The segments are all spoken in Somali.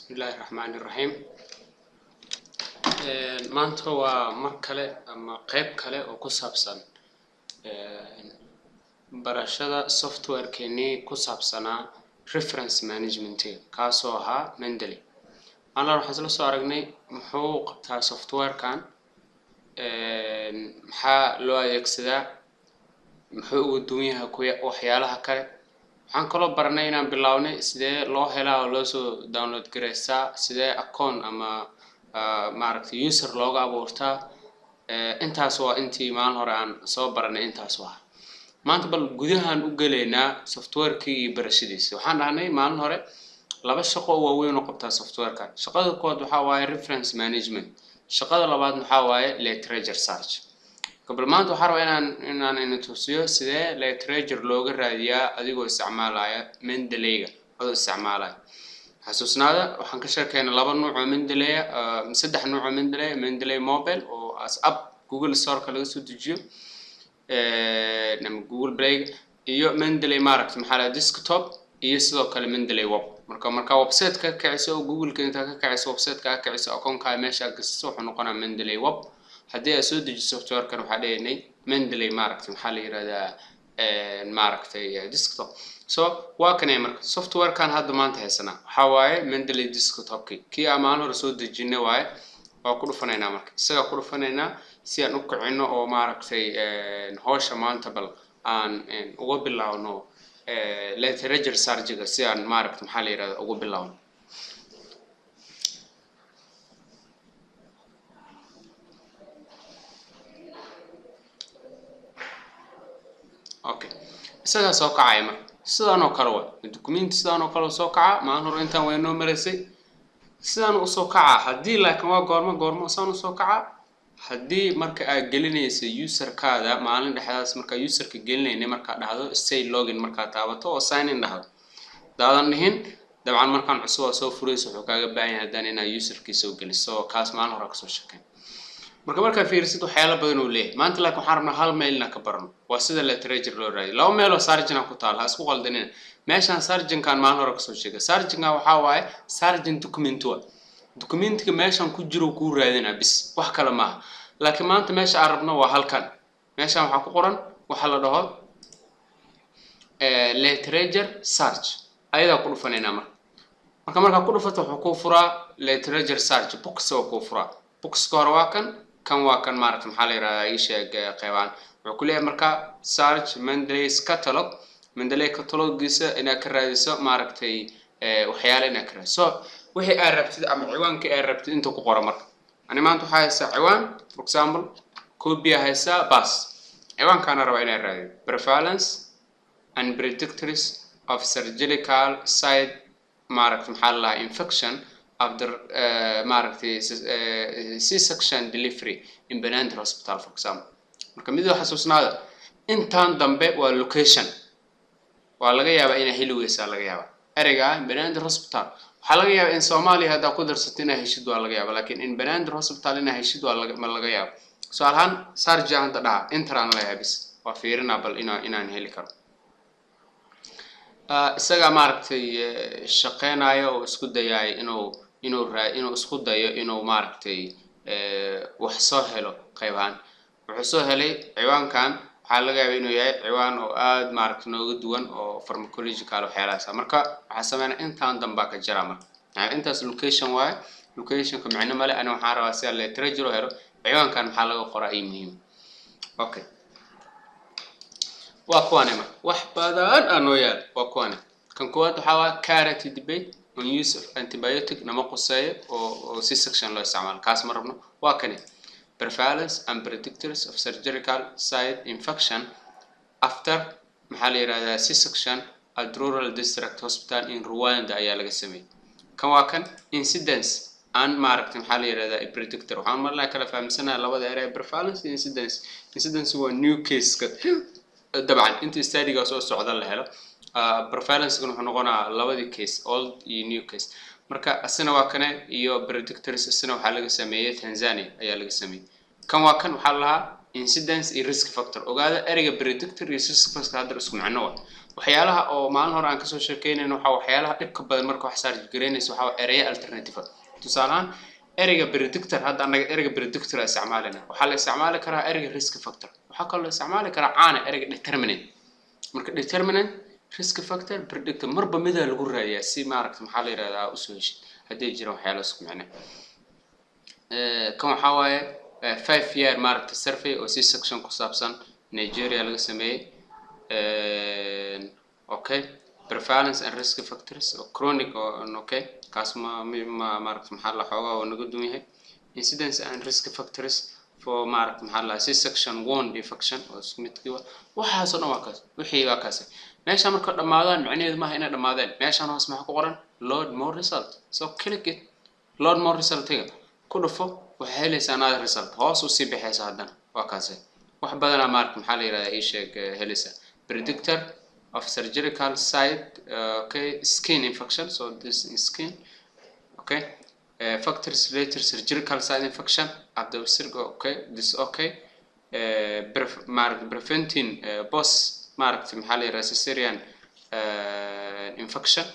بسم الله الرحمن الرحيم. maanta waa mar kale ama qayb kale oo ku saabsan barashada software-keeni ku saabsanaa reference management kaasoo ahaa Mendeley. Aan waxaan la soo aragnay muxuu qabtaa software-kan, maxaa loo adeegsadaa, muxuu ugu duwan yahay waxyaalaha kale. waxaan kaloo baranay inaan bilownay sidee loo helaa oo loo soo download gareysaa, sidee account ama maaragtay user looga abuurtaa. intaas waa intii maalin hore aan soo baranay intaas waa. maanta bal gudahan u galeynaa software-kii iyo barashadiisa. waxaan dhahnay maalin hore laba shaqo oo waaweyn oo qabtaa software-kan. shaqada koowaad waxa waaye reference management, shaqada labaad waxa waaye literature search. قبل ما أنتو حرب إن توصيه سده literature لوجا راديا أديكو استعمالها Mendeley هذا استعمالها. حسوسنا هذا وحنكشر كان لبا نوع Mendeley، مسدح نوع Mendeley موبايل أو as app جوجل ستور كله سو تجيو نم جوجل بلاي يو Mendeley ماركت محل ديسكتوب يسلو كله Mendeley ويب. مركا ويب سايت كعسو جوجل كنت كعسو ويب سايت كعسو أكون كايمشي قصة وحنقنا Mendeley ويب. haddii aad soo dejiso software-kan waxaa leeyahay Mendeley maaragtay maxaa la yiraahdaa maaragtay desktop. so waa kanay marka software-kan hadda maanta haysana waxa waaye Mendeley desktop kii amaan hore soo dejinay waaye. waa ku dhufanaynaa marka isaga ku dhufanaynaa si aan u kicino oo maaragtay hawsha maanta bal aan uga bilaawno literature search-ga si aan maaragtay maxaa la yiraahdaa uga bilaawno. okay isaga soo kacay ma sidaan oo kale waa document sidaan oo kale soo kaca maan hor intaan way noo mareysay sidaan u soo kaca hadii laakiin waa goormo saan u soo kaca hadii marka aad gelinayso user-kaada maalin dhexdaas marka user-ka gelinayna marka dhahdo say login marka taabato oo sign in dhahdo daadan dhihin dabcan markaan cusub soo furayso wuxuu kaaga baahan yahay hadaan inaad user-kiisa soo geliso kaas maalin hore ka soo shaqeyn. marka fiirsid waxyaalo badan oo leeyahay maanta laakiin waxaan rabnaa hal mailna ka barno waa sida literature loo raadiyo. laba meel oo sarjina ku taal ha isku qaldanina. meeshan sarjinkan maalin hore ka soo sheegay sarjinka waxa waaye sarjin document waa documentiga meeshan ku jiro ku raadina bis wax kale ma aha. laakiin maanta meesha aan rabno waa halkan. meeshan waxa ku qoran waxa la dhaho literature search ayada ku dhufanayna marka ku dhufato wuxuu ku furaa literature search box oo ku furaa box ka hor waa kan waa kan maaragtay maxaa la yiraahdaa ii sheeg qaybaan wuxuu ku leeyahay marka search Mendeley catalog-giisa inaad ka raadiso maaragtay waxyaalo inaad ka raadiso wixii aad rabtid ama ciwaanka aad rabtid inta ku qoran marka. ani maanta waxaa haysaa ciwaan for example copy haysaa bas ciwaankaana raba inaad raadiyo prevalence and predictors of surgical site maaragtay maxaa la dhahaa infection after maaragtay C-section delivery in Benandra Hospital for example. marka mid waxa xasuusnaada intaan dambe waa location waa laga yaabaa in heli weysaa laga yaabaa ereyga Benandra Hospital waxa laga yaabaa in Soomaaliya hadda ku darsato in heshid waa laga yaabaa laakiin in Benandra Hospital in heshid waa laga yaabaa. su'aalahan sarja anta dhaha intaan la yaabis waa fiirina bal inaan heli karo. isaga maaragtay shaqeynayo oo isku dayay inuu isku dayo inuu maaragtay wax soo helo qaybaan wuxuu soo helay ciwaankan waxa laga yaabaa inuu yahay ciwaan oo aad maaragtay nooga duwan oo pharmacological waxyaalahaas marka waxa sameeyna intaan damba ka jira marka intaas location waaye location-ka macna male ana waxaan rabaa si literature helo ciwaankan waxa laga qoraa ay muhiim. okay waa kuwan wax badan anoo yaal waa kuwan kan koowaad waxa waa carrot debate on use of antibiotic nama quseeyo oo C-section loo isticmaalo kaas ma rabno. waa kan prevalence and predictors of surgical site infection after maxaa la yiraahdaa C-section at rural district hospital in Rwanda ayaa laga sameeyay. kan waa kan incidence and maaragtay maxaa la yiraahdaa predictor waxaan marna kala fahamsanaa labada erey prevalence iyo incidence waa new case ka dabcan inta study-ga soo socda la helo prevalence-kan wuxuu noqonaa labadii case old iyo new case marka asina waa kan iyo predictors asina waxa laga sameeyay Tanzania ayaa laga sameeyay. kan waa kan waxa la incidence iyo risk factor ogaada ereyga predictor iyo risk factor hadda isku macno waa waxyaalaha oo maalin hore aan kasoo sheekeynayno waxa waxyaalaha dhibka badan marka wax sarj gareynayso waxa eraya alternative tusaalaan erayga predictor hadda anaga erayga predictor ay isticmaalana waxa la isticmaali karaa erayga risk factor waxa kale la isticmaali karaa caana erayga determinant marka determinant risk factor predictor marba mid lagu raadiyaa si maaragtay maxaa la yiraahdaa u soo heshid hadii jira waxyaalo isku macna kan waxa waaye 5 year maaragtay survey oo si section ku saabsan Nigeria laga sameeyay okay prevalence and risk factors or chronic or okay kaasma maaragtay maxaa la xoogaa oo naga duwan yahay incidence and risk factors for maaragtay maxaa la section 1 infection oo isku midkii waxa soo dhan waa kaas wixii waa kaas meesha marka dhamaadaan macnaheedu ma aha inay dhamaadeen meeshan hoos maxaa ku qoran load more result so click it load more result ku dhufo waxa helaysaa another result hoos u sii bixaysa haddana waa kaas wax badan maaragtay maxaa la yiraahdaa ii sheeg helaysa predictor of surgical site okay skin infection so this is skin okay factors related surgical site infection at the surgical okay this okay preventing post maaragtay maxaa la yiraahdaa cesarean infection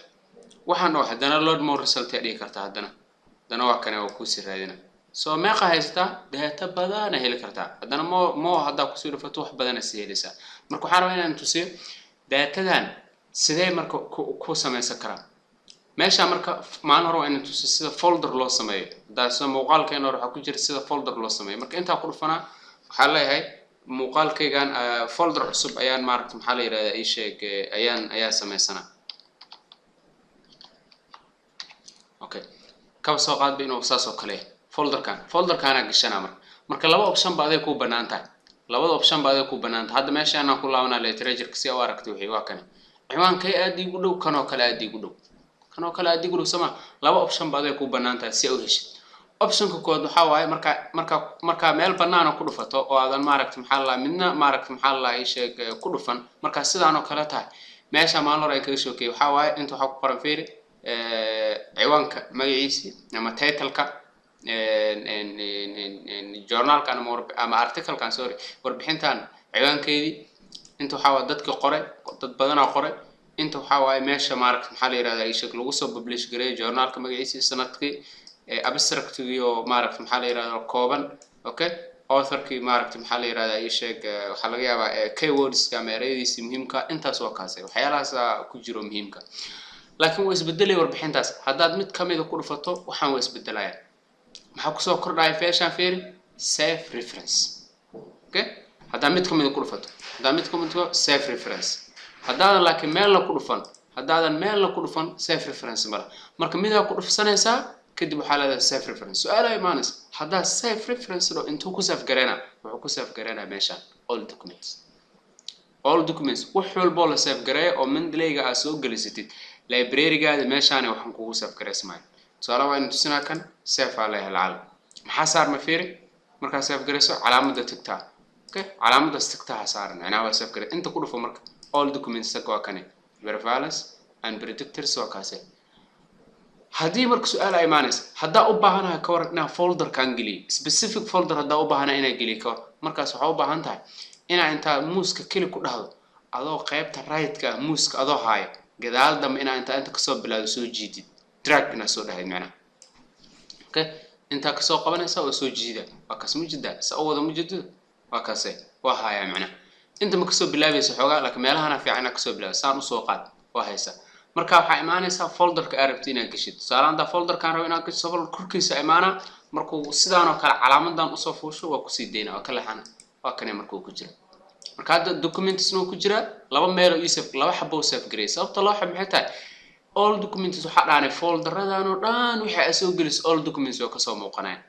waxaan oo haddana load more result ay dhigi kartaa haddana waa kan oo ku sii raadina so meeqa haysta data badan heli kartaa haddana mo hadda ku sii dhufato wax badan si helaysa marka waxaan rabaa inaan tusiyo datadan sidee marka ku sameeysan karaa meesha marka maalin hore inaan tusiyo sida folder loo sameeyo daasoo muuqaalkeena waxa ku jira sida folder loo sameeyo marka inta ku dhufanaa waxa leeyahay muuqaalkaygan folder cusub ayaan maaragtay maxaa la yiraahdaa ii sheeg ayaan sameeysanaa okay ka soo qaad inuu saasoo kale folderkan gashana marka laba option baad ay ku banaantahay labada option baad ay ku banaantahay hadda meesha aan ku laabanaa literature si aad aragtay wixii waa kan ciwaankay aad igu dhow kanoo kale aad igu dhow sama laba option baad ay ku banaantahay si aad u heshid optionka kood waxa waaye marka meel banaan ku dhufato oo aadan maaragtay maxaa la midna maaragtay maxaa la ii sheeg ku dhufan marka sidaan oo kale tahay meesha maalin hore ay kaga soo keeyay waxa waaye inta waxa ku qoran fiiri ciwaanka magaciisa ama title-ka journal kan ama article kan sorry warbixintan ciwaankeedii inta waxa waa dadka qoray dad badan oo qoray inta waxa waa meesha maaragtay maxaa la yiraahdaa ay shaqo lagu soo publish gareey journalka magaciisa sanadkii abstract-iyo maaragtay maxaa la yiraahdaa kooban okay author-kii maaragtay maxaa la yiraahdaa ay sheeg waxa laga yaabaa keywords-ka ama erayadiisa muhiimka intaas waa kaasay waxyaalahaas ku jiro muhiimka laakiin way isbedelay warbixintaas haddaad mid kamid ku dhufato waxaan way isbedelayaan maxaa ku soo kordhay fashion theory self reference okay hadda mid kamid ku dhufato self reference haddaadan laakiin meel la ku dhufan self reference marka mid ku dhufsanaysaa kadib waxa la self reference su'aal ay maanas hadda self reference loo intuu ku saf gareena wuxuu ku saf gareena meesha all documents wax walba la saf gareeyo oo mandlayga aad soo galisatid library-gaada meeshaan waxaan kugu saf gareysmaa su'aal waa inuu tusina kan save alayhi alal maxaa saar ma fiiri marka save gareyso calaamadda tigtaa okay calaamadda tigtaa saaran macnaha waa save garey inta ku dhufo marka all documents waa kan prevalence and predictors waa kaase hadii marka su'aal ay imaanaysa hadda u baahanahay ka waran inaan folder kan geliyo specific folder hadda u baahanahay inaan geliyo ka markaas waxa u baahan tahay inaan inta muuska kali ku dhahdo adoo qaybta right-ka muuska adoo haaya gadaal dambe inaan inta ka soo bilaado soo jiidid drag ina soo dhahay macnaha okay inta ka soo qabanaysa oo soo jiida waa kaas mujida sawada mujida waa kaasay waa haaya macnaha inta ma ka soo bilaabayso xogaa laakiin meelaha fiican ka soo bilaabo saan u soo qaad waa haysa marka waxa imaanaysa folderka arabtina gashid salaanta folderkan rabo inaad gasho folder kurkiisa imaana markuu sidaan oo kale calaamadan u soo fuusho waa ku sii deena waa kala xana waa kan markuu ku jiro marka hadda documents noo ku jira laba meel oo isaf laba xabo save gareey sababta loo xab maxay tahay all documents waxa dhaanay folderadan oo dhan waxa soo gelis all documents oo ka soo muuqanayaan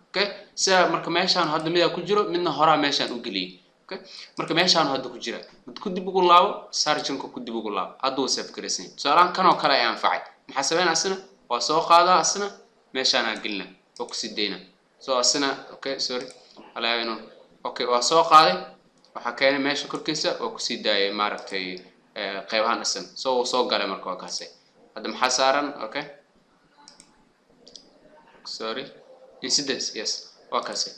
okay sida marka meeshaan hadda mid ku jiro midna hore meeshaan u galiyay okay marka meeshaan hadda ku jira mid ku dib ugu laabo sarjanka ku dib ugu laabo haduu save gareysay su'aalan kan oo kale ay anfacay maxaa sameeyna asna waa soo qaadaa asna meeshaan aan gelina oo ku sii deena soo asna okay sorry alaayno okay waa soo qaaday waxa keenay meesha korkiisa oo ku sii daayay maaragtay qaybahan asan soo galay marka waa kaasay hadda maxaa saaran okay sorry incidents yes waa kaasay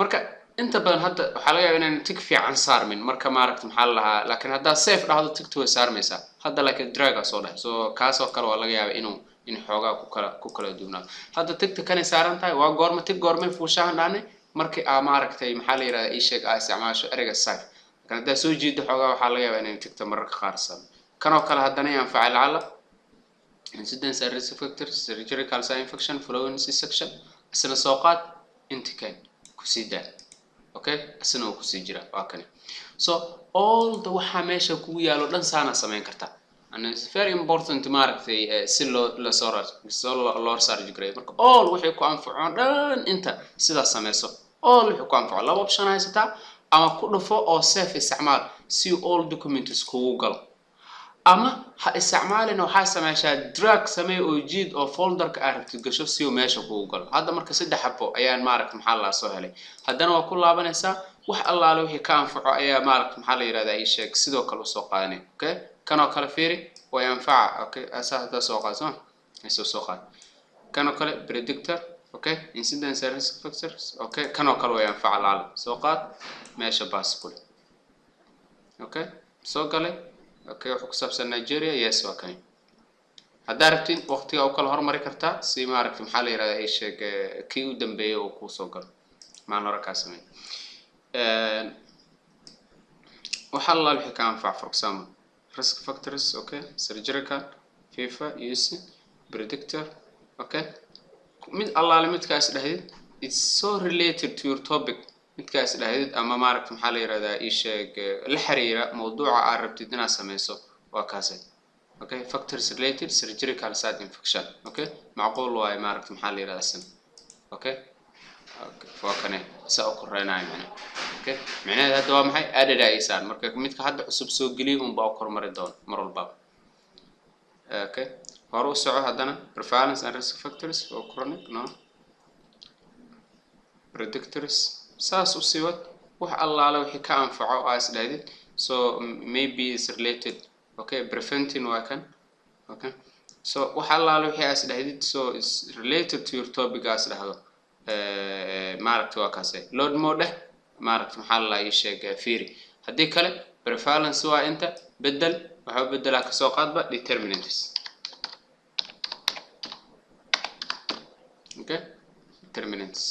marka inta badan hadda waxaa laga yaabaa inaan tig fiican saarmin marka maaragta maxaa la lahaa laakiin haddaad safe dhahdo tigtu way saarmaysaa hadda laakiin draga soo dhahay so kaasoo kale waa laga yaabaa inuu in xoogaa ku kala duwnaado hadda tigta kanay saaran tahay waa goorma tig goormay fuushahan dhahnay markii aa maaragtay maxaa la yidhahdaa ii sheeg aa isticmaasho ereyga safe laakiin haddaa soo jiida xoogaa waxaa laga yaabaa inay tigta mararka qaar saarno kanoo kale haddana yaan facil lacala incidence and risk factors surgical site infection following C-section isla soo qaad intikan ku sii daa okay asna uu ku sii jira waa kan so all the waxa meesha kugu yaalo dhan saana sameyn kartaa and it's very important maaragtay si loo soo sarji grade marka all wixii ku anfaco dhan inta sida sameyso all wixii ku anfaco laba option haysataa ama ku dhufo oo safe isticmaal si all documents kugu galo ama ha isticmaalin waxa sameeshaa drag samee oo jiid oo folderka aragti gasho si uu meesha kugu galo hadda marka saddex xabo ayaan maaragtay maxaa la soo helay haddana waa ku laabanaysaa wax allaale wixii ka anfaco ayaa maaragtay maxaa la yiraahdaa ii sheeg sidoo kale soo qaadanay okay kanoo kale fiiri way anfaca okay asaa hadda soo qaadso soo qaad kanoo kale predictor okay incidence and risk factors okay kanoo kale way anfaca laala soo qaad meesha baas kule okay soo galay okay wuxuu ku saabsan Nigeria yes waa kan hadda rabtiin waqtiga oo kala hormari kartaa si maaragtay maxaa la yiraahdaa ay sheeg kii u dambeeyay oo ku soo gal maan hore ka sameey waxa la wixii ka anfac for example risk factors okay surgical FIFA use predictor okay mid allaale midkaas dhahayd it's so related to your topic midkaas dhahayd ama maaragtay maxaa la yiraahdaa ii sheeg la xiriira mawduuca aad rabtid inaad sameyso waa kaasay okay factors related surgical site infection okay macquul waay maaragtay maxaa la yiraahdaa okay waa kan saa u korreynaa okay macnaheedu hadda waa maxay added aysan marka midka hadda cusub soo geliyo baa u kormari doon mar walba okay hore u soco haddana prevalence and risk factors oo chronic no predictors saas u siwad wax allaale wixii ka anfaco as dhaadid so maybe is related okay preventing waa kan okay so wax allaale wixii as dhaadid so is related to your topic as dhahdo maaragtay waa kaasay load mode maaragtay maxaa la ii sheegay fiiri hadii kale prevalence waa inta bedel waxa bedelaa ka soo qaadba determinants okay determinants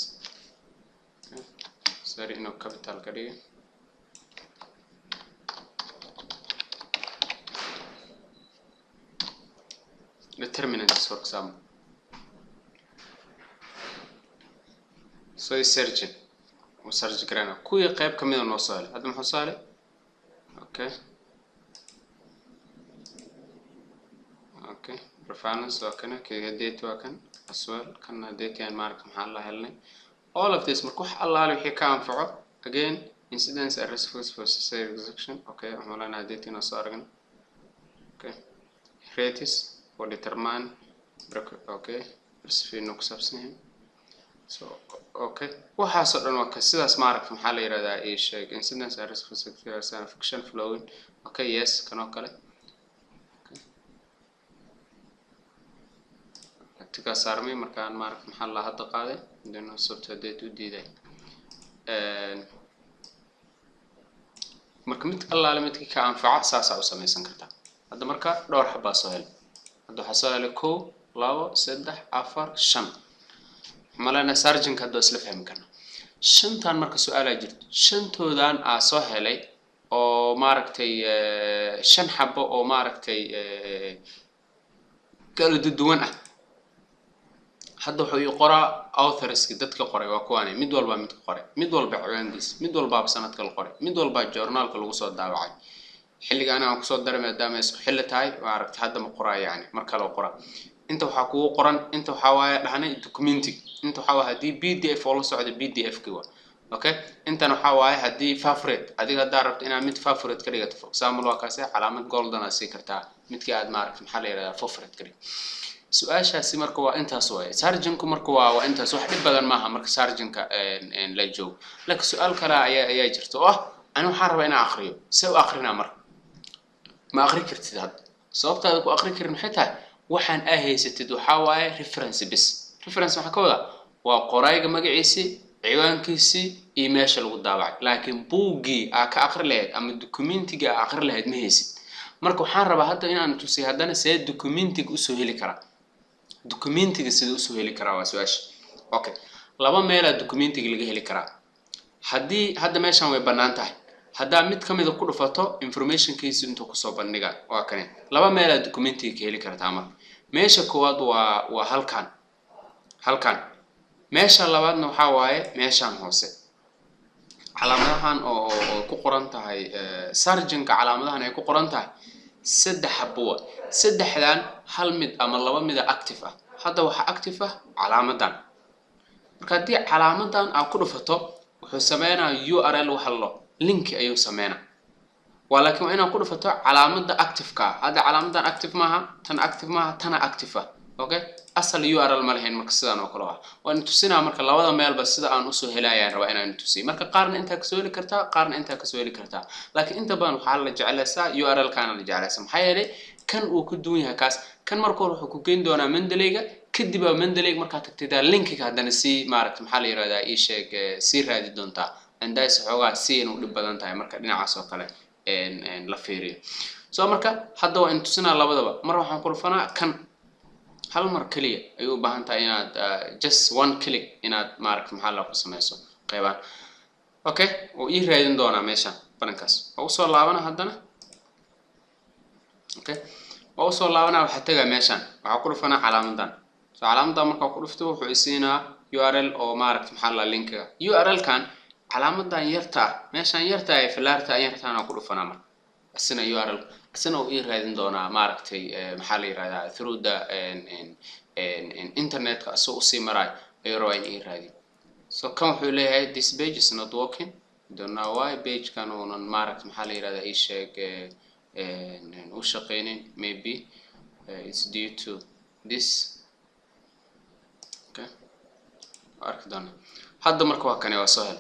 sorry no capital kadiga determinants for example so is surgeon وسرج كرنا كوي قيب كمية نوصل هذا محصل okay okay preference وكنا كي هديت وكن السؤال كنا هديت يعني مارك محل هلني all of this مركوح الله له حكام فعل again incidence and risk for cesarean section okay عملنا هديت نصارجن okay rates for determine okay بس في نقص بسنين so okay waxa soo dhan waa sidaas maaragtay maxaa la yiraahdaa ee sheeg incidence and risk factors and infection flowing okay yes kanoo kale atiga saarmay markaan maaragtay maxaa la hadda qaaday inuu sabta date u diiday marka mid allaale midkii ka anfaca saasa u sameeysan kartaa hadda marka dhowr xabaa soo hel hadda waxa soo helay 1 2 3 4 5 malana surgeon ka doo isla fahmi karna shantan marka su'aala jirto shantoodan aa soo helay oo maaragtay shan xabo oo maaragtay kala duwan ah hadda wuxuu qoraa authorski dadka qoray waa kuwaanay mid walba mid qoray mid walba ciwaankiis mid walba sanadka la qoray mid walba journalka lagu soo daawacay xilligan aan ku soo daray maadaama isku xilli tahay maaragtay hadda ma qoraa yani marka la qoraa inta waxa kugu qoran inta waxa waaya dhahnay documenting inta waxa waa hadii PDF oo la socdo PDF kiwa okay inta waxa waaya hadii favorite adiga daarabta inaad mid favorite ka dhigato for example waa kaasay calaamad golden aad si kartaa midkii aad maaragtay maxaa la yiraahdaa favorite ka dhig su'aashaasi marka waa intaas waay surgeonku marka waa intaas wax dhib badan maaha marka surgeonka la joogo laakiin su'aal kale ayaa jirto oo aan waxaan rabaa inaan akhriyo si u akhrina marka ma akhri kartid hadda sababtaada ku akhri karin maxay tahay waxaan ahaysatid waxa waaye reference bis reference waxa ka wada waa qorayga magaciisi ciwaankiisi iyo meesha lagu daabacay laakiin buuggii aa ka aqri lahayd ama documentiga aa aqri lahayd ma haysid marka waxaan rabaa hadda inaan tusiyo haddana see documentiga usoo heli karaa documentiga sida usoo heli karaa waa su'aasha okay laba meel aa documentiga laga heli karaa haddii hadda meeshan way bannaan tahay haddaa mid ka mid ah ku dhufato informationkiisa intuu kusoo bandhiga waa kane laba meel aa documentiga ka heli kartaa marka meesha koowaad waa halkan meesha labaadna waxaa waaye meeshan hoose calaamadahan oo ku qoran tahay sarjanka calaamadahan ay ku qoran tahay saddex xabo saddexdan hal mid ama laba mid active ah hadda waxa active ah calaamadan marka haddii calaamadan aa ku dhufato wuxuu sameynaa URL waxa lo link ayuu sameynaa ولكن أنا أقول فتو علامة active كا هذا علامة active معها تنا active أوكي أصل URL مالهين مركزان وكلها وأن تسينا مركز لوضع ميل بس إذا أنا أسوي هلايا رواينا أن تسي مركز قارن أنت كسوي كرتا قارن أنت كسوي كرتا لكن أنت بان حال جعلسا URL كان اللي جعلسا محيري كان وكدوني هكاس كان مركز حقوقين دونا من دليجا كدبا من دليج مركز تكتدا لينك هذا نسي معركة محل يرادا إيش سير هذه دونتا عندايس حقوق سين ولبدان تاي مركز دينا عصا كله إن لفيري سو مركز حتى وأن تسينا لبضبا مرة حنقول كان هل مر كلية أيوة بهانتا إناد just one click إناد مارك محل ku samayso qaybaan okay oo ii raadin doona meesha barankaas oo soo laabana hadana okay oo soo laabana waxa tagaa meeshan waxa ku dhufana calaamadan soo calaamadan marka ku dhufto wuxuu isiinaa URL oo maaragt maxal la linkiga URL kan calaamadan yarta meeshan yarta ay filaarta yartaana ku dhufana marka asina URL asina oo ii raadin doona maaragtay maxal yiraahdaa through the internet ka soo u sii maray ay rabaan ii raadin so kan wuxuu leeyahay this page is not working don't know why page kan oo maaragt maxal yiraahdaa ii sheeg u shaqeyneen maybe it's due to this okay arki doona hadda marka waa kan waa soo hel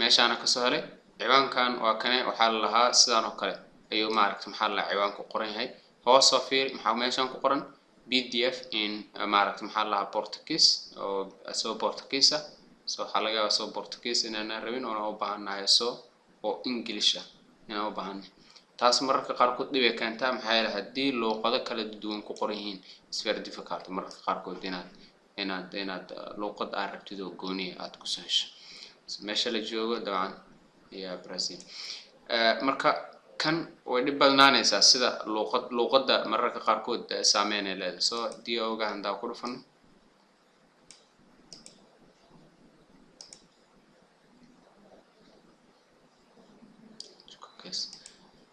meeshaana ka soo helay ciwaankan waa kan waxa la lahaa sidaan oo kale ayuu maaragt maxal la ciwaan ku qoran yahay hoos oo fiir maxaa meeshan ku qoran PDF in maaragt maxal la Portuguese oo soo Portuguese soo xalaga soo Portuguese inaan rabin oo u baahanahay soo oo English inaan u baahanahay taas mararka qaar ku dhibay keenta maxay la hadii luqado kala duwan ku qoran yihiin is very difficult mararka qaar ku inaad luqad aad rabtid oo gooni aad ku soo hesho meesha la joogo dabcan iyo Brazil marka kan way dib badnaanaysaa sida luqadda mararka qaar kood saameynay leedahay soo diiwga handa ku dhufan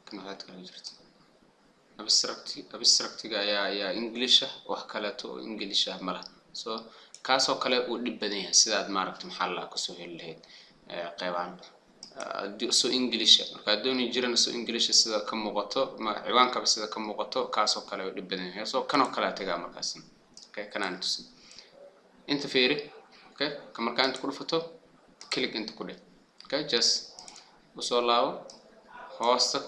kan aad kala jirto abstractiga ayaa English wax kale oo English mala soo kaas oo kale uu dib badan yahay sida aad maaragtay maxal la ku soo heli lahayd qaybaan so English marka dooni jirana so English sida ka muuqato ma ciwaanka sida ka muuqato kaas oo kale uu dib badan yahay soo kan oo kale tagaa markaas okay kanaan tusin inta fiiri okay marka inta ku dhufato click inta ku dhig okay just soo laabo hoosta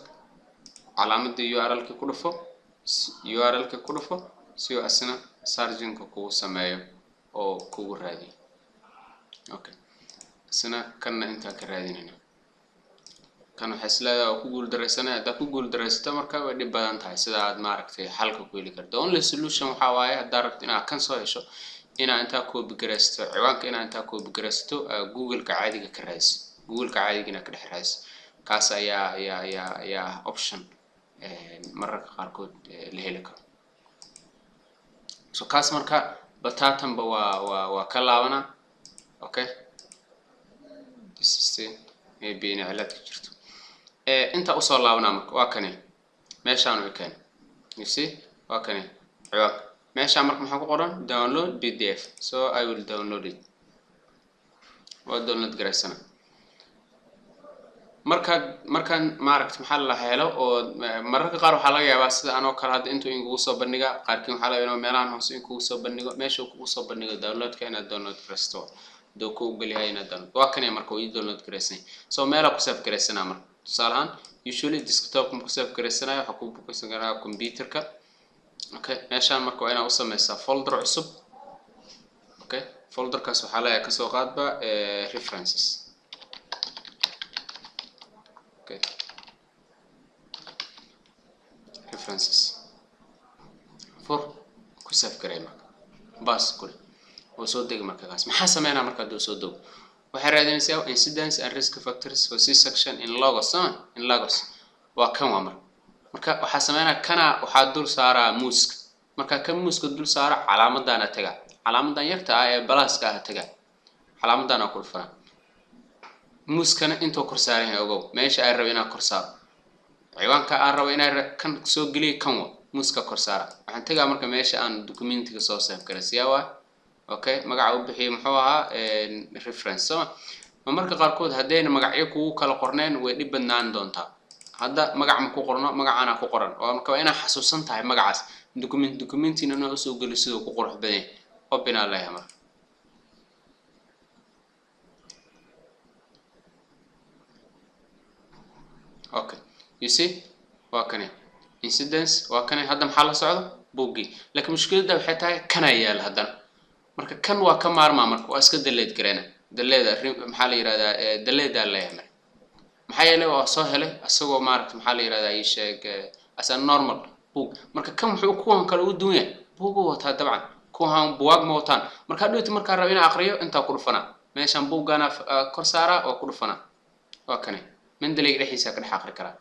calaamadda URL ka ku dhufo si uu asna sarjanka ku sameeyo oo kugu raadiyo okay asna kana inta ka raadinayna kan xaslada oo ku guul dareysanay hada ku guul dareysto marka way dib badan tahay sida aad maaragtay xalka ku heli karto only solution waxa waaye hada rabto inaad kan soo hesho inaad inta copy gareysto ciwaanka inaad inta copy gareysto Google ka caadiga ka raadis Google ka caadiga ka dhex raadis kaas ayaa option mararka qaar kood la heli karo so kaas marka batatan ba waa ka laabana okay this is maybe in cilad ka jirto inta u soo laabana marka waa kan meeshaan oo kan you see waa kan ciwaanka meeshaan marka maxaa ku qoran download PDF so I will download it waa download gareysana markaan maaragt maxal la helo oo mararka qaar waxa laga yaabaa sida aan oo kala hadda intuu ingu soo bandhiga qaarkiin waxa la yiraahdaa meelahan hoose inuu soo bandhigo meesha uu ku soo bandhigo download-ka inaad download gareysto doo ku galiyaa inaad download waa kan marka uu download gareysay soo meel ku save gareysana marka tusaalahan usually desktop ku save gareysana waxa ku buuqsan karaa computer-ka okay meeshaan marka waa inaad u sameeysaa folder cusub okay folder kaas waxa la ka soo qaadba references okay references for ku save garay marka bas kul oo soo deg marka kaas maxaa sameeyna marka duu soo dog waxa raadinaysaa incidence and risk factors for C section in Lagos waa kan waa marka waxa sameeyna kana waxa dul saaraa muuska marka kan muuska dul saara calaamadana taga calaamadan yarta ah ee balaaska ah taga calaamadana ku furan muuskana inta kor saaran yahay ogow meesha ay rabeen inaan kor saaro ciwaanka aan rabo inaan kan soo geliyo kan muuska kor saara waxaan tagaa marka meesha aan documentiga soo save garay siyawa okay magaca u bixiyo muxuu ahaa reference ma marka qaar kood hadayna magacyo kugu kala qorneen way dib badnaan doontaa hadda magac ma ku qorno magacana ku qoran oo marka inaan xasuusan tahay magacaas documentina inuu soo geliyo sidoo ku qurux badan open alla yahay marka okay you see waa kan incidence waa kan hadda maxaa la socdo boogi laakiin mushkiladda waxay tahay kana yaal hadan marka kan waa ka maarma marka waa iska delete gareena deleeda maxaa la yiraahdaa deleeda la yahay maxaa yeelay waa soo helay asagoo maaragtay maxaa la yiraahdaa ay sheeg asan normal boog marka kan wuxuu kuwan kale u duunyaa boog wata dabcan kuwan buug ma wataan marka dhawti marka rabo in aqriyo inta ku dhufana meeshan boogana kor saara oo ku dhufana waa kan mendelig dhixiisa ka xaqri kara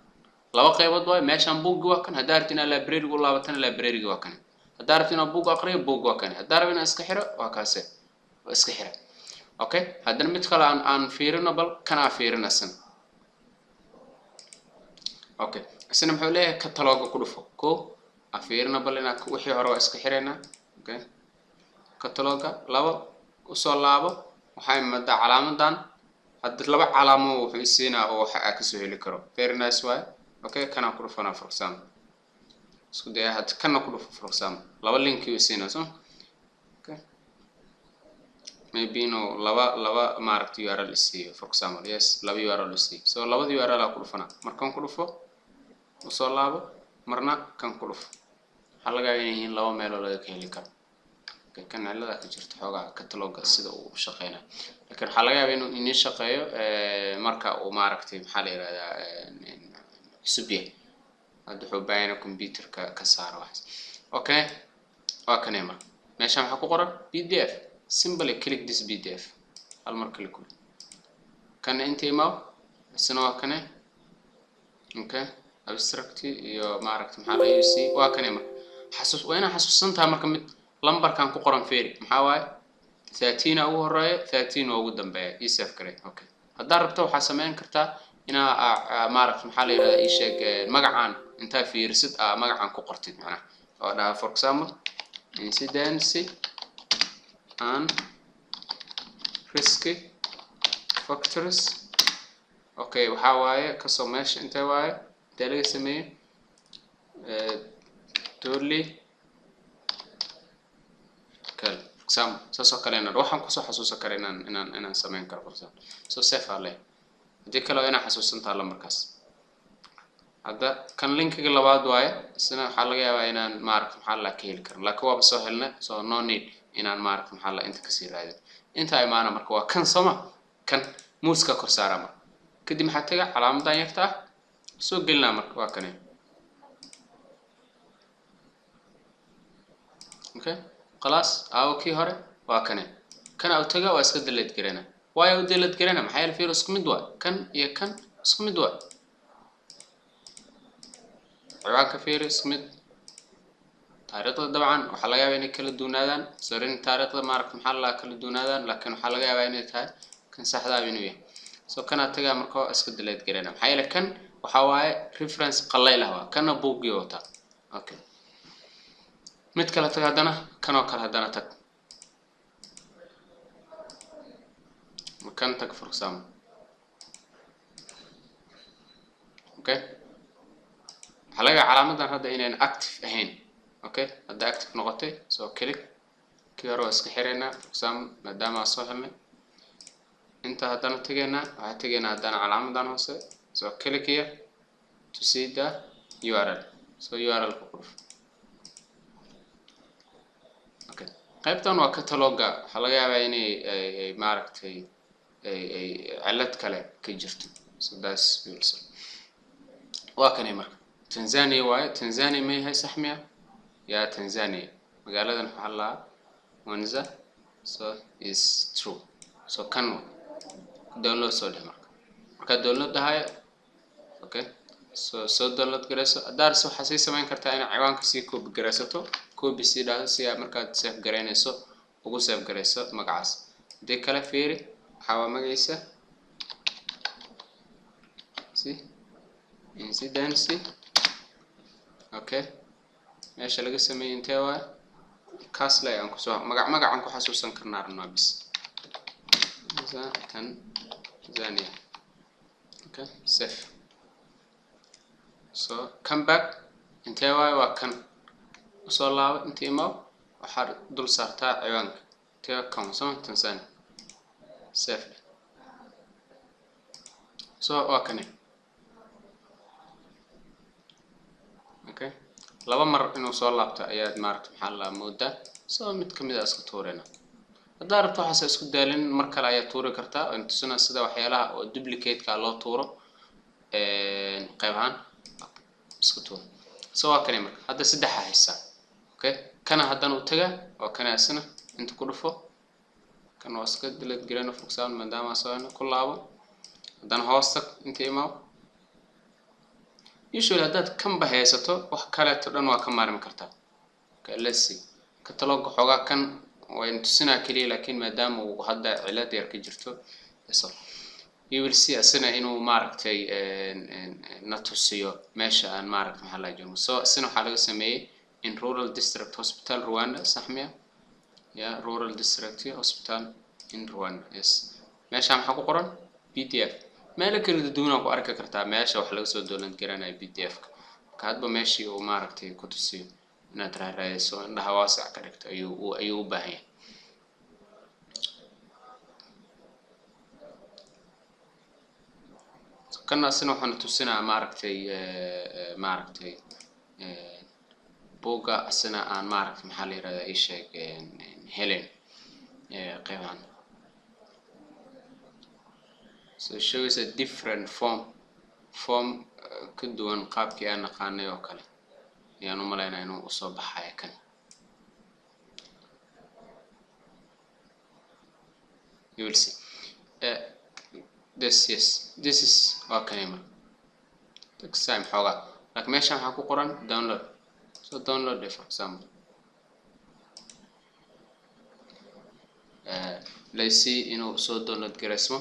laba qaybood way meeshan boog waa kan hadaartina library gu laabatan library waa kan hadaartina boog aqriyo boog waa kan hadaarina iska xiro waa kaase iska xiro okay hadan mid kale aan fiirino bal kana fiirinasan okay isna muxuu leeyahay catalog ku dhufo ko afiirna bal ina wixii hore waa iska xireyna okay catalog laba u soo laabo waxay mada calaamadan hadda laba calaamo wuxuu isiinaa oo waxa ka soo heli karo very nice way okay kana ku dhufana for example isku day had kana ku dhufo for example laba link uu isiinaa so okay maybe no laba marked URL isiiyo for example yes laba URL isiiyo so labada URL ku dhufana markaan ku dhufo soo laabo marna kan ku dhufo waxa laga yaabaa in laba meel laga heli karo kan cilada ka jirto xogaa catalog sida uu shaqeynaa laakiin waxa laga yaabaa inuu shaqeeyo marka uu maaragtay maxaa la yiraahdaa subiye hadda wuxuu baahanyahay computerka ka saaro wax okay waa kan mar meesha waxa ku qoran PDF simply click this PDF hal mar click kan inta imaw isna waa kan okay abstract iyo maaragtay maxaa la yiri waa kan mar xasuus wayna xasuusantaa marka mid lambarkan ku qoran feeri maxaa waay 13 ugu horeeyo 13 ugu dambeeyo i save garay okay hadaa rabto waxa sameyn kartaa ina maaragtay maxaa la yiraahdaa i sheeg magacaan inta fiirsid magacaan ku qortid macna oo dhaa for example incidence and risk factors okay waxa waaye ka soo meesha inta waaye dalaga sameeyo totally kal example soo kaleena waxaan ku soo xasuusan karaa inaan sameyn karo for example so save alle hadii kale ina xasuusantaa la markaas hadda kan linkiga labaad waaye isna waxa laga yaabaa inaan maaragtay maxaa la ka heli karo laakiin waa soo helna so no need inaan maaragtay maxaa la inta ka sii raadin inta ay maana marka waa kan soma kan muuska kor saara marka kadib maxaa taga calaamadan yarta soo gelna marka waa kan okay خلاص اوكي hore waa kan kana u taga waa iska delete gareena waayo u delete gareena maxay la fiiro isku mid waa kan iyo kan isku mid waa ciwaanka fiiro isku mid taariikhda dabcan waxa laga yaabaa inay kala duunaadaan sarin taariikhda maaragtay maxaa la kala duunaadaan laakiin waxa laga yaabaa inay tahay kan saxda ah inuu yahay so kana taga marka iska delete gareena maxay la kan waxa waaye reference qallayl ah waa kana buugi wata okay mid kale tag hadana kan oo kale hadana tag makan tag for example okay halaga calaamadan hadda inaan active ahayn okay hadda active noqotay so click kiyaro iska xireyna for example maadaama soo helnay inta hadana tageena waxa tageena hadana calaamadan hoose so click here to see the URL so URL ku qor okay qaybtan waa cataloga waxa laga yaabaa inay maaragtay ay cilad kale ka jirto so that's also waa kan marka Tanzania waaye Tanzania ma yahay sax miya ya Tanzania magaaladan waxa la Mwanza so is true so kan download soo dheh marka download dahay okay so download garayso daarso waxa si samayn kartaa in ciwaanka si copy garaysato copy si dhaado si aad markaad save garaynayso ugu save garayso magacaas hadii kala fiiri waxa magaciisa si incidency okay meesha laga sameeyay intee waa kaas la aan ku soo magacan ku xasuusan karnaa rabnaa bis Tanzania okay save so come back intee waa kan soo laabo intii ma waxa dul saartaa ciwaanka tee kan soo Tanzania save so okay okay laba mar inuu soo laabto ayaad maaragtay maxaa la moodaa soo mid kamid ah iska tuurayna hadaa rabto waxa isku daalin mar kale ayaa tuuri kartaa inta sida waxyaalaha oo duplicate ka loo tuuro qaybahan isku tuur soo waa kan marka hadda saddex haysa okay kana hadan u taga oo kana asna inta ku dhufo kan waa iska delete gareeno for example maadaama soo ku laabo hadan hoosta inta imaa usually haddaad kan bahaysato wax kale to dhan waa ka maarmi kartaa okay let's see catalog xogaa kan way intusinaa kaliya laakiin maadaama uu hadda cilad yar ka jirto so you will see asna inuu maaragtay na tusiyo meesha aan maaragtay maxaa la joogo so asna waxa laga sameeyay in rural district hospital Rwanda saxmiya ya rural district hospital in Rwanda yes meesha maxaa ku qoran PDF meel kale dadweynaha ku arki kartaa meesha wax laga soo download garanayo PDF ka hadba meeshii uu maaragtay ku tusiyo inaad raadayso indhaha waasac ka dhigto ayuu u baahan yahay kana asna waxaan tusinaa maaragtay buga asna aan maaragtay maxaa la yiraahdaa ay sheeg Helen qayban so shows a different form ka duwan qaabkii aan naqaanay oo kale yaan u maleynaa inuu u soo baxay kan you will see this is okay take time xoga like meeshan waxa ku qoran download so download for example let's see inuu soo download gareysmo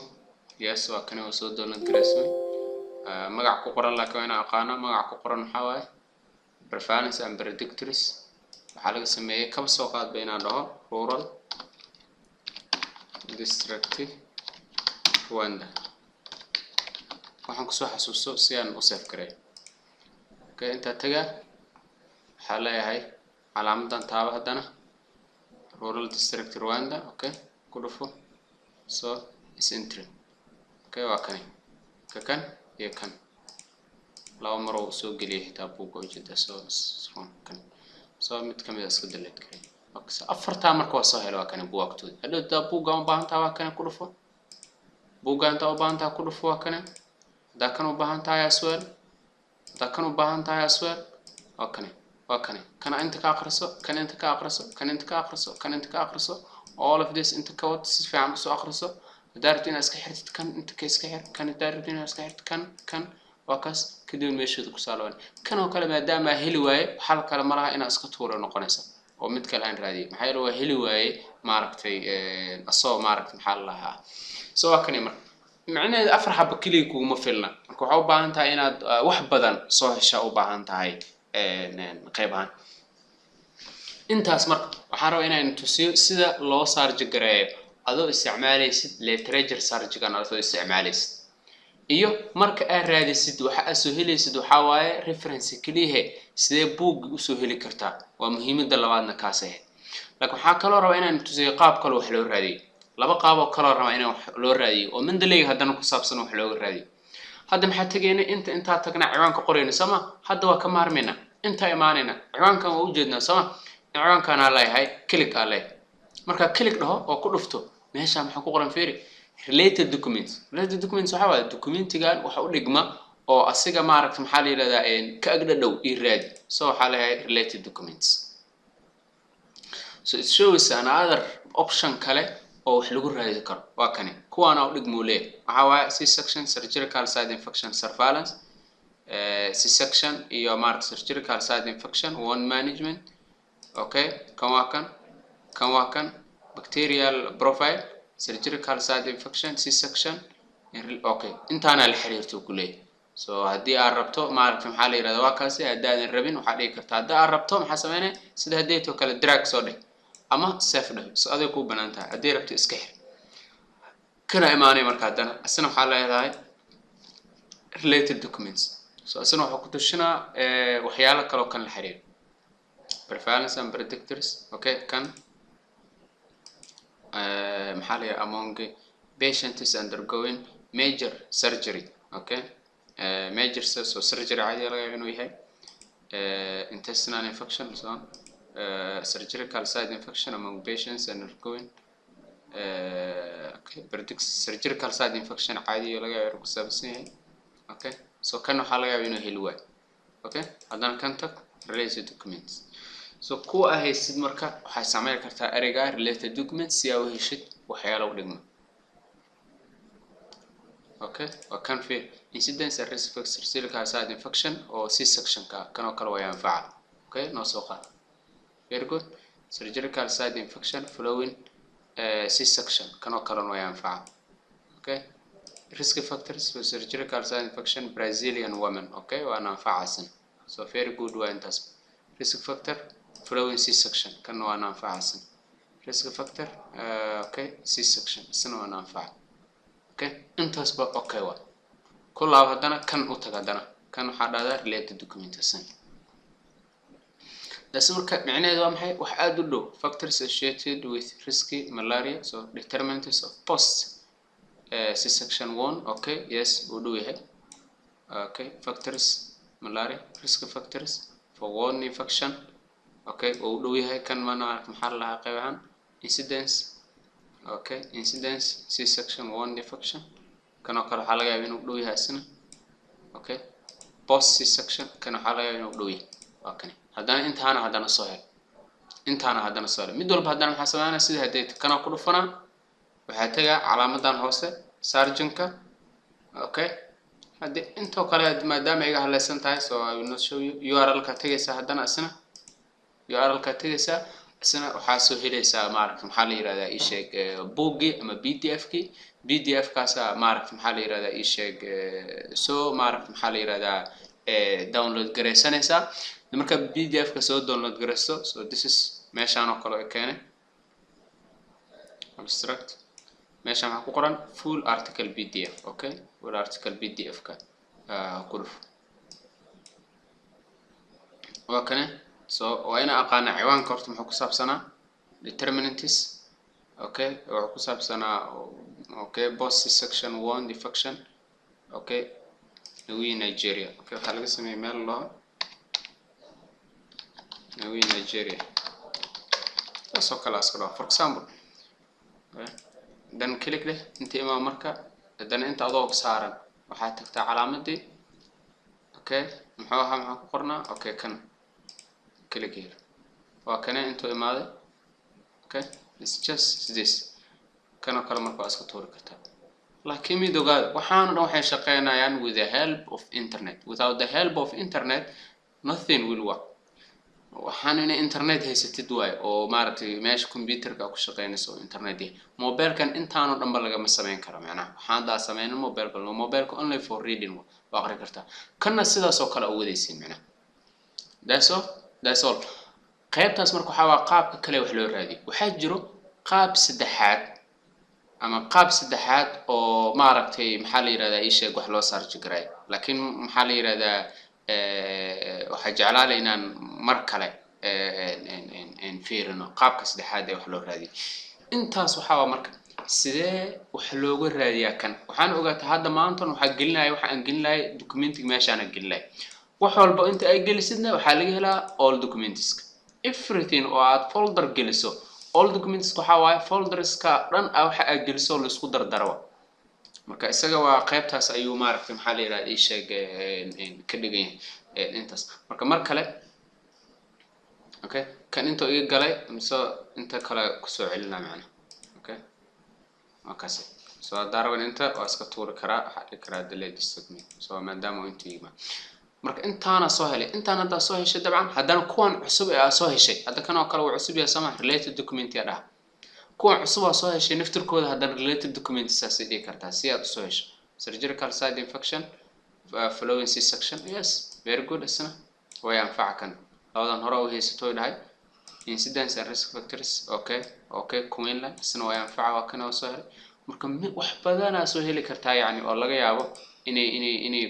yes waa kan uu soo download gareysmo magac ku qoran laakiin ana aqaano magac ku qoran waxa waaye preference and predictors waxa laga sameeyay kaba soo qaad bayna dhaho rural district Rwanda waxaan ku soo xasuusto si aan u save gareey okay inta taga waxa leeyahay calaamadan taaba hadana rural district Rwanda okay ku dhufo so is entry okay waa kan iyo kan laba mar oo soo geliyay xitaa buuga ujeeda soo kan soo mid kamid ah iska delete gareey okay afarta marka waa soo helo waa kan buugtooda hadda buuga u baahan tahay waa kan ku dhufo buuga inta u baahan tahay ku dhufo waa kan da kan u baahan tahay asweel da kan u baahan tahay asweel okay waa kan inta ka akhriso kan inta ka akhriso kan inta ka akhriso kan inta ka akhriso all of this inta ka wad si fiican u soo akhriso daartina iska xirtid kan inta ka iska xir kan daartina iska xirtid kan وكاس كدون ميشود كسالون كانوا كلام دام هلواي حال كلام مرة إن أسقط هو نقنصة ومد كلام رادي محير هلواي معركتي الصو معركة محلها سواء كان يمر معناه أفرح بكليك ومفلنا كحب أنت هنا واحد بدن صح شاو بعنت هاي قيبان أنت أسمر وحارو هنا أن تسيو سيدا لو صار جقريب أدو استعمالي سيد لتريجر صار جقان أدو استعمالي iyo marka aad raadisid waxa soo helaysid waxa waaye reference kaliya sidee book u soo heli kartaa waa muhiimada labaadna kaasay laakiin waxa kale oo raba inaan tusiyo qaab kale wax loo raadiyo laba qaab oo kale raba inaan wax loo raadiyo oo mandalay hadana ku saabsan wax loo raadiyo hadda maxaa tageena inta tagna ciwaanka qorayna sama hadda waa ka maarmeena inta imaanayna ciwaankan waa u jeednaa sama ciwaankan aan leeyahay click aan leeyahay marka click dhaho oo ku dhufto meesha maxaa ku qoran fiiri related documents waxa waa documentigan waxa u dhigma oo asiga maaragtay maxaa la yiraahdaa ka agdha dhow ii raadi so waxa la yahay related documents so it shows another option kale oo wax lagu raadi karo waa kani kuwaana u dhigmo leeyahay waxa waa C-section surgical site infection surveillance C-section iyo maaragtay surgical site infection wound management okay kan waa kan bacterial profile surgical site infection C-section okay intaana la xiriirto ku leeyahay so haddii aad rabto maaragtay maxaa la yiraahdaa waa kaasi haddaadan rabin waxaad dhigi kartaa haddii aad rabto maxaa sameynay sida hadeeto kale drag soo dhig ama save dhig so adiga ku banaan tahay haddii rabto iska xir kana imaanay marka haddana asna waxaa leedahay related documents so asna waxa ku tushinaa waxyaalo kale oo kan la xiriir prevalence and predictors okay kan maxaa la yiraahdaa among patients undergoing major surgery okay major surgery caadi laga yaabo inuu yahay intestinal infection so surgical site infection among patients undergoing okay surgical site infection caadi laga yaabo ku saabsan yahay okay so kan waxa laga yaabo inuu heli waayo okay haddana kan tag related documents so kuwa ahaysid marka waxay sameyn kartaa ereyga related documents si aad u heshid waxyaalo u dhigma okay وكان في incidence and risk of surgical site infection or C-section كانوا كلوا ينفع okay نوصقها very good surgical site infection following C-section كانوا كلوا ينفع okay risk factors for surgical site infection Brazilian women okay وأنا نفع سن so very good وين تسب risk factor following C-section كانوا أنا نفع سن risk factor okay C-section سنة وأنا نفع okay intaas ba okay waa kullaa hadana kan u tagadana kan waxa dhada related documentation daas marka macnaheedu waa maxay wax aad u dhow factors associated with risky malaria so determinants of post C-section 1 okay yes u dhow yahay okay factors malaria risk factors for wound infection okay u dhow yahay kan maxaa la qeybaan incidence okay incidence C-section 1 infection كانوا كانوا حالة بينو دوي هالسنة okay post C-section كانوا حالة بينو دوي okay هذا أنت هذا السؤال أنت هذا السؤال مدول بهذا المحاسبة سيد هديت كانوا كل فنا وحتى علامة دان هوسة سارجنكا okay هدي أنت وكلا ما دام يجا هلا سنة هاي so I will not show you URL كاتيجسا هذا السنة URL كاتيجسا سنة وحاسو هيلسا معرف محل يرادا إيشيك بوجي أما PDF كي PDF كاسا معرف محل يرادا إيشيك سو معرف محل يرادا داونلود جريسان إسا لما PDF كسو داونلود جريسو so this is ماشي أنا كله كأنه abstract ماشي أنا هقولن full article PDF okay full article PDF كا كله وكأنه so وأنا أقانا عوان كرت محكو سابسنا determinants okay وحكو سابسنا okay boss C-section 1 defection okay نوي نيجيريا okay خلينا نسمي إيميل الله نوي نيجيريا that's okay last for example then click له أنت إما مركا then أنت أضوء سارا وحتى علامة دي okay محوها محكو قرنا okay كان click here وكان أنتو إماذا okay it's just this كانوا كلام مركو أسكت توري كتاب لكن ميدو قال وحنا نروح شقينا يعني with the help of internet without the help of internet nothing will work وحنا إنترنت هي ستدواي أو مارتي ماشي كمبيوتر كأكو شقينا سو إنترنت دي موبايل كان إنت أنا نمبر لقى مسامين كرام يعني حنا دا سامين الموبايل كله موبايل only for reading وآخر كرتا كنا سيدا سو كلا أودي سين معنا that's all qaybtaas marka waxa waa qaabka kale wax loo raadiyo waxa jiro qaab saddexaad ama qaab saddexaad oo maaragtay maxaa la yiraahdaa ii sheeg wax loo sarji garay laakiin maxaa la yiraahdaa waxa jeclaale inaan mar kale in fiirino qaabka saddexaad ee wax loo raadiyo intaas waxa waa marka sidee wax looga raadiyaa kan waxaan ogaataa hadda maanta waxa aan gelinahay documentiga meeshaan gelinahay wax walba inta ay gelisidna waxa laga helaa all documents everything oo aad folder geliso all documents waxa waaye folders ka dhan waxa ay geliso la isku dardaro marka isaga waa qaybtaas ayuu maaragtay maxaa la yiraahdaa ii sheeg ka dhigan intaas marka mar kale okay kan inta iga galay mise inta kale ku soo celinaa macna okay markaas soo darban inta waa iska tuuri karaa waxa karaa delete document soo maadaama inta iima marka intaana soo helay intaan hadda soo heshay dabcan haddana kuwan cusub ee soo heshay hadda kan oo kale waa cusub yahay sama related document ya dhaha kuwan cusub soo heshay naftirkooda haddana related document saasi dhigi kartaa si aad soo hesho surgical site infection following C-section yes very good isna way anfaca kan labadan hore oo haysato dhahay incidence and risk factors okay Queensland isna way anfaca waa kan oo soo helay marka wax badan soo heli kartaa yani oo laga yaabo inay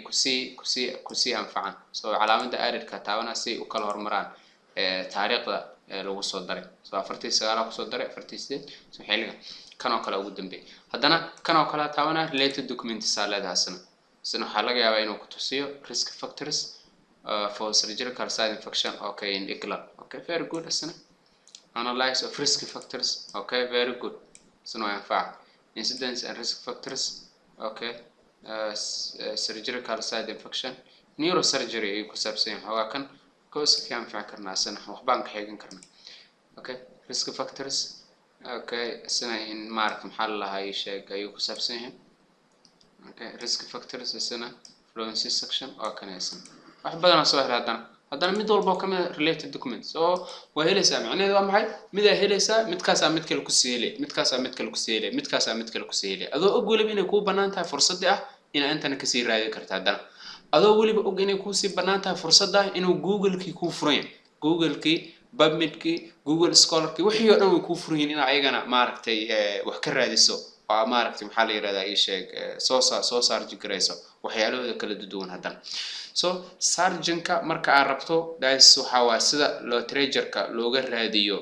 kusi anfacaan soo calaamada aridka taabana si u kala hormaraan taariikhda lagu soo daray soo 49 ku soo daray 48 soo xiliga kan oo kale ugu dambeeyay haddana kan oo kale taabana related documents saaleedaasna isna waxa laga yaabaa inuu ku tusiyo risk factors for surgical site infection in England very good isna analyze of risk factors very good isna waa anfac incidence and risk factors surgical site infection neurosurgery ay ku saabsan yahay kan course ka anfac karnaa sana waxbaan ka xeegan karnaa risk factors sana in mark maxal lahay sheeg ay ku saabsan yahay risk factors sana fluency section kanaysan wax badan soo haddana mid walba ka mid related documents oo waa helaysaa macnaheedu waa maxay mid ay helaysaa midkaas mid kale ku siilay midkaas mid kale ku siilay midkaas mid kale ku siilay adoo og waliba inay ku banaan tahay fursad ah in aantan ka sii raadi kartaa haddana adoo waliba og inay ku sii banaan tahay fursad ah inuu Google-kii ku furan Google-kii PubMed-kii Google Scholar-kii wixii oo dhan way ku furan in ayagana maaragtay wax ka raadiso oo maaragtay maxaa la yiraahdaa ii sheeg soo saar jigrayso waxyaalooda kala duwan haddana so surgeon-ka marka aad rabto daas waxa waa sida literature-ka looga raadiyo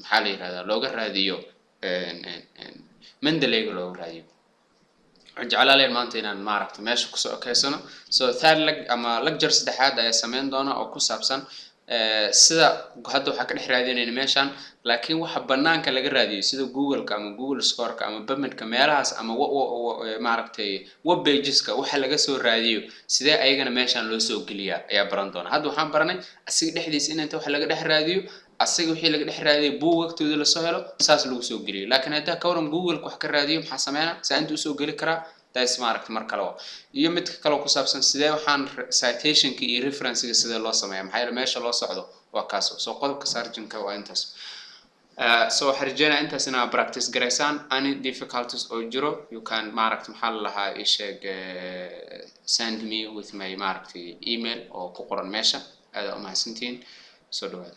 maxaa la yiraahdaa looga raadiyo Mendeley-ga looga raadiyo jeclaan maanta inaan maaragtay meesha ku soo kaysano so third ama lecture saddexaad ayaa sameyn doona oo ku saabsan sida hadda waxa ka dhex raadinayna meeshan laakiin waxa banaanka laga raadiyo sida Google-ka ama Google Scholar-ka ama PubMed-ka meelahaas ama maaragtay web pages-ka waxa laga soo raadiyo sidee ayagana meeshan loo soo geliyaa ayaa baran doona hadda waxaan baranay asiga dhexdiisa in inta wax laga dhex raadiyo asiga wixii laga dhex raadiyo buugagtooda la soo helo saas lagu soo geliyo laakiin hadda ka waran Google wax ka raadiyo maxaa sameeyna saantu soo gali karaa taas maaragtay mar kale iyo mid kale ku saabsan sidee waxaan citation-ka iyo reference-ga sidee loo sameeyaa maxay meesha loo socdo waa kaas soo qodobka surgeon-ka waa intaas so harjana intaas ina practice gareysaan any difficulties or jiro you can maaragtay maxaa lahaa ii sheeg send me with my maaragtay email oo ku qoran meesha aad u mahadsantiin soo dhawaad